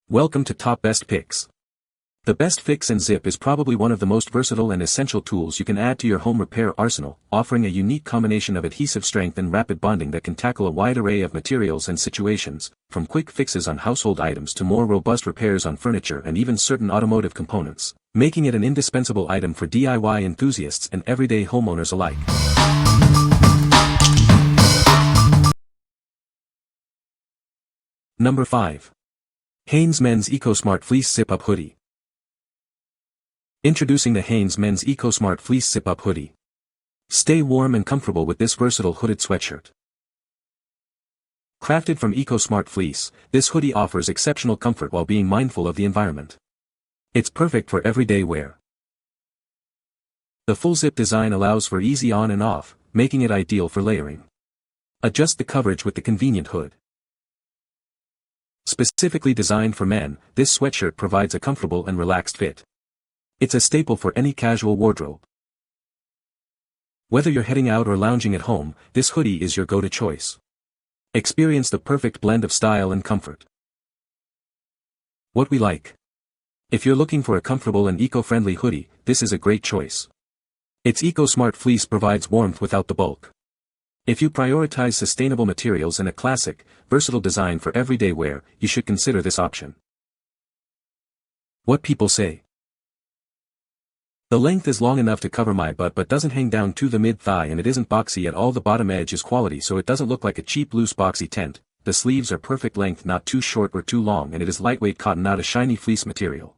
Welcome to Top Best Picks. The best FixNZip is probably one of the most versatile and essential tools you can add to your home repair arsenal, offering a unique combination of adhesive strength and rapid bonding that can tackle a wide array of materials and situations, from quick fixes on household items to more robust repairs on furniture and even certain automotive components, making it an indispensable item for DIY enthusiasts and everyday homeowners alike. Number 5. Hanes Men's Ecosmart Fleece Zip-Up Hoodie. Introducing the Hanes Men's Ecosmart Fleece Zip-Up Hoodie. Stay warm and comfortable with this versatile hooded sweatshirt. Crafted from Ecosmart fleece, this hoodie offers exceptional comfort while being mindful of the environment. It's perfect for everyday wear. The full zip design allows for easy on and off, making it ideal for layering. Adjust the coverage with the convenient hood. Specifically designed for men, this sweatshirt provides a comfortable and relaxed fit. It's a staple for any casual wardrobe. Whether you're heading out or lounging at home, this hoodie is your go-to choice. Experience the perfect blend of style and comfort. What we like. If you're looking for a comfortable and eco-friendly hoodie, this is a great choice. Its Ecosmart fleece provides warmth without the bulk. If you prioritize sustainable materials and a classic, versatile design for everyday wear, you should consider this option. What people say. The length is long enough to cover my butt but doesn't hang down to the mid-thigh, and it isn't boxy at all. The bottom edge is quality, so it doesn't look like a cheap loose boxy tent. The sleeves are perfect length, not too short or too long, and it is lightweight cotton, not a shiny fleece material.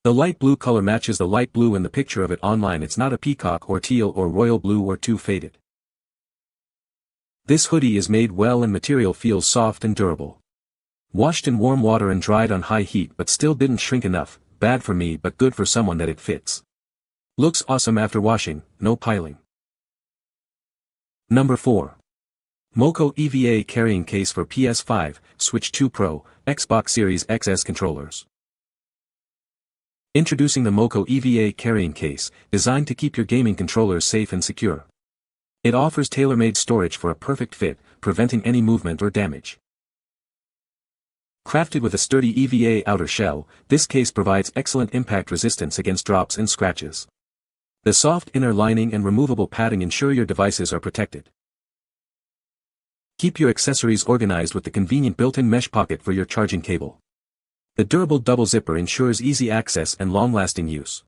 The light blue color matches the light blue in the picture of it online. It's not a peacock or teal or royal blue or too faded. This hoodie is made well and material feels soft and durable. Washed in warm water and dried on high heat but still didn't shrink enough. Bad for me but good for someone that it fits. Looks awesome after washing, no piling. Number 4. MoKo EVA Carrying Case for PS5, Switch 2 Pro, Xbox Series XS Controllers. Introducing the MoKo EVA Carrying Case, designed to keep your gaming controllers safe and secure. It offers tailor-made storage for a perfect fit, preventing any movement or damage. Crafted with a sturdy EVA outer shell, this case provides excellent impact resistance against drops and scratches. The soft inner lining and removable padding ensure your devices are protected. Keep your accessories organized with the convenient built-in mesh pocket for your charging cable. The durable double zipper ensures easy access and long-lasting use.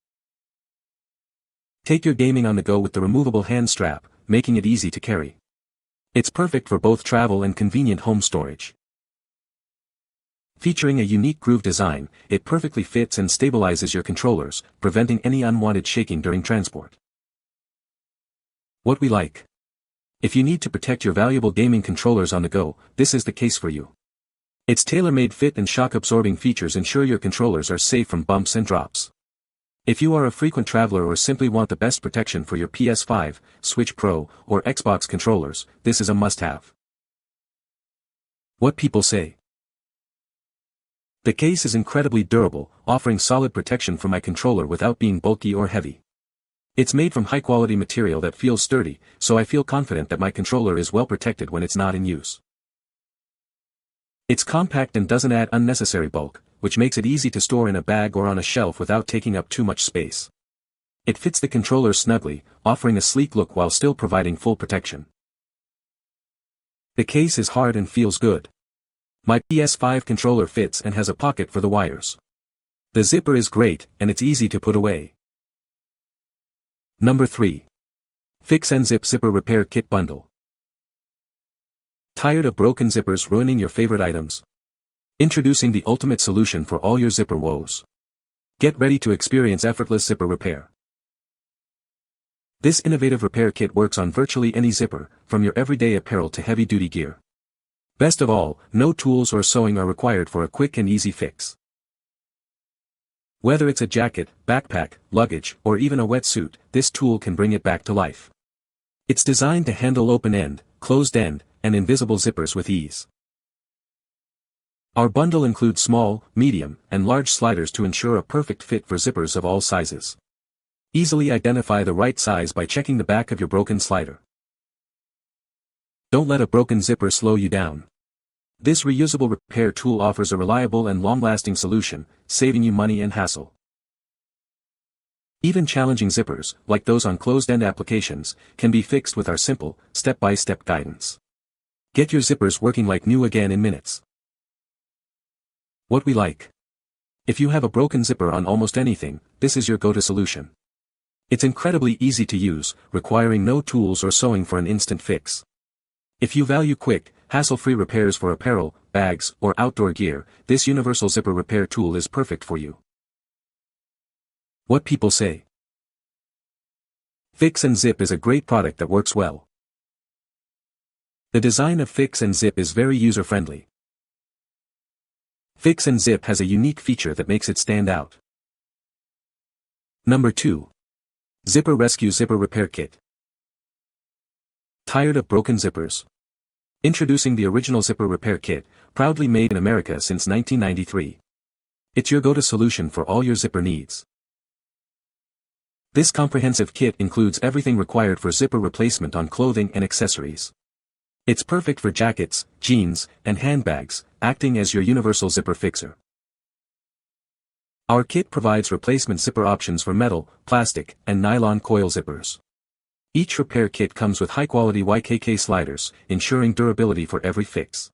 Take your gaming on the go with the removable hand strap, making it easy to carry. It's perfect for both travel and convenient home storage. Featuring a unique groove design, it perfectly fits and stabilizes your controllers, preventing any unwanted shaking during transport. What we like. If you need to protect your valuable gaming controllers on the go, this is the case for you. Its tailor-made fit and shock-absorbing features ensure your controllers are safe from bumps and drops. If you are a frequent traveler or simply want the best protection for your PS5, Switch Pro, or Xbox controllers, this is a must-have. What people say. The case is incredibly durable, offering solid protection for my controller without being bulky or heavy. It's made from high-quality material that feels sturdy, so I feel confident that my controller is well protected when it's not in use. It's compact and doesn't add unnecessary bulk, which makes it easy to store in a bag or on a shelf without taking up too much space. It fits the controller snugly, offering a sleek look while still providing full protection. The case is hard and feels good. My PS5 controller fits and has a pocket for the wires. The zipper is great, and it's easy to put away. Number 3. FixNZip Zipper Repair Kit Bundle. Tired of broken zippers ruining your favorite items? Introducing the ultimate solution for all your zipper woes. Get ready to experience effortless zipper repair. This innovative repair kit works on virtually any zipper, from your everyday apparel to heavy-duty gear. Best of all, no tools or sewing are required for a quick and easy fix. Whether it's a jacket, backpack, luggage, or even a wetsuit, this tool can bring it back to life. It's designed to handle open-end, closed-end, and invisible zippers with ease. Our bundle includes small, medium, and large sliders to ensure a perfect fit for zippers of all sizes. Easily identify the right size by checking the back of your broken slider. Don't let a broken zipper slow you down. This reusable repair tool offers a reliable and long-lasting solution, saving you money and hassle. Even challenging zippers, like those on closed-end applications, can be fixed with our simple, step-by-step guidance. Get your zippers working like new again in minutes. What we like. If you have a broken zipper on almost anything, this is your go-to solution. It's incredibly easy to use, requiring no tools or sewing for an instant fix. If you value quick, hassle-free repairs for apparel, bags, or outdoor gear, this universal zipper repair tool is perfect for you. What people say. FixNZip is a great product that works well. The design of FixNZip is very user-friendly. FixNZip has a unique feature that makes it stand out. Number 2. Zipper Rescue Zipper Repair Kit. Tired of broken zippers? Introducing the original zipper repair kit, proudly made in America since 1993. It's your go-to solution for all your zipper needs. This comprehensive kit includes everything required for zipper replacement on clothing and accessories. It's perfect for jackets, jeans, and handbags, acting as your universal zipper fixer. Our kit provides replacement zipper options for metal, plastic, and nylon coil zippers. Each repair kit comes with high-quality YKK sliders, ensuring durability for every fix.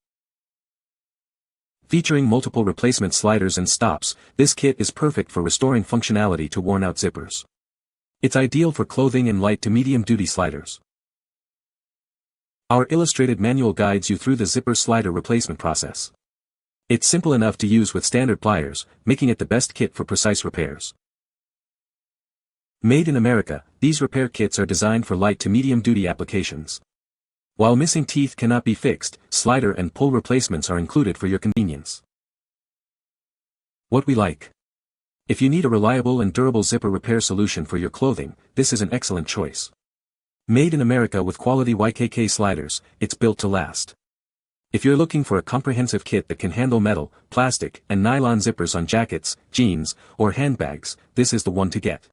Featuring multiple replacement sliders and stops, this kit is perfect for restoring functionality to worn-out zippers. It's ideal for clothing and light to medium-duty sliders. Our illustrated manual guides you through the zipper slider replacement process. It's simple enough to use with standard pliers, making it the best kit for precise repairs. Made in America, these repair kits are designed for light to medium-duty applications. While missing teeth cannot be fixed, slider and pull replacements are included for your convenience. What we like. If you need a reliable and durable zipper repair solution for your clothing, this is an excellent choice. Made in America with quality YKK sliders, it's built to last. If you're looking for a comprehensive kit that can handle metal, plastic, and nylon zippers on jackets, jeans, or handbags, this is the one to get.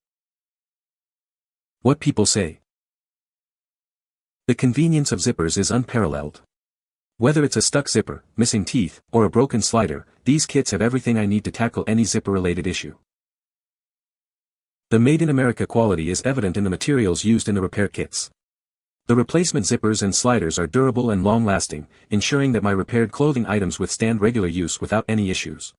What people say. The convenience of zippers is unparalleled. Whether it's a stuck zipper, missing teeth, or a broken slider, these kits have everything I need to tackle any zipper-related issue. The Made in America quality is evident in the materials used in the repair kits. The replacement zippers and sliders are durable and long-lasting, ensuring that my repaired clothing items withstand regular use without any issues.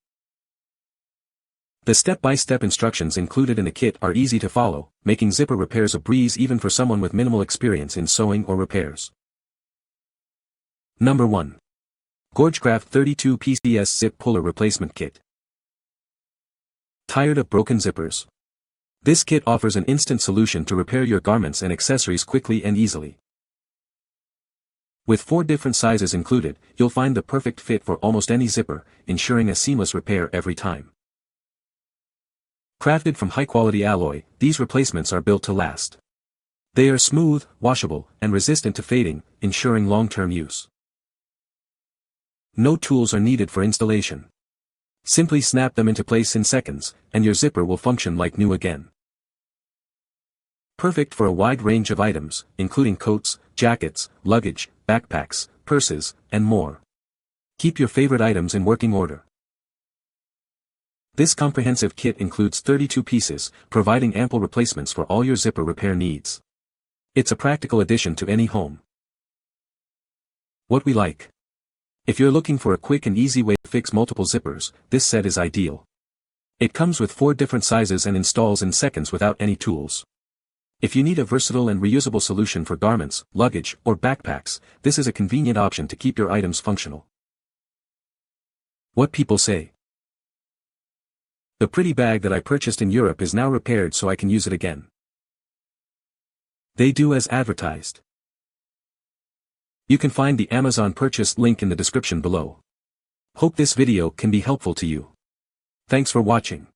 The step-by-step instructions included in the kit are easy to follow, making zipper repairs a breeze even for someone with minimal experience in sewing or repairs. Number 1. GORGECRAFT 32 PCS Zip Puller Replacement Kit. Tired of broken zippers? This kit offers an instant solution to repair your garments and accessories quickly and easily. With 4 different sizes included, you'll find the perfect fit for almost any zipper, ensuring a seamless repair every time. Crafted from high-quality alloy, these replacements are built to last. They are smooth, washable, and resistant to fading, ensuring long-term use. No tools are needed for installation. Simply snap them into place in seconds, and your zipper will function like new again. Perfect for a wide range of items, including coats, jackets, luggage, backpacks, purses, and more. Keep your favorite items in working order. This comprehensive kit includes 32 pieces, providing ample replacements for all your zipper repair needs. It's a practical addition to any home. What we like. If you're looking for a quick and easy way to fix multiple zippers, this set is ideal. It comes with 4 different sizes and installs in seconds without any tools. If you need a versatile and reusable solution for garments, luggage, or backpacks, this is a convenient option to keep your items functional. What people say. The pretty bag that I purchased in Europe is now repaired so I can use it again. They do as advertised. You can find the Amazon purchase link in the description below. Hope this video can be helpful to you. Thanks for watching.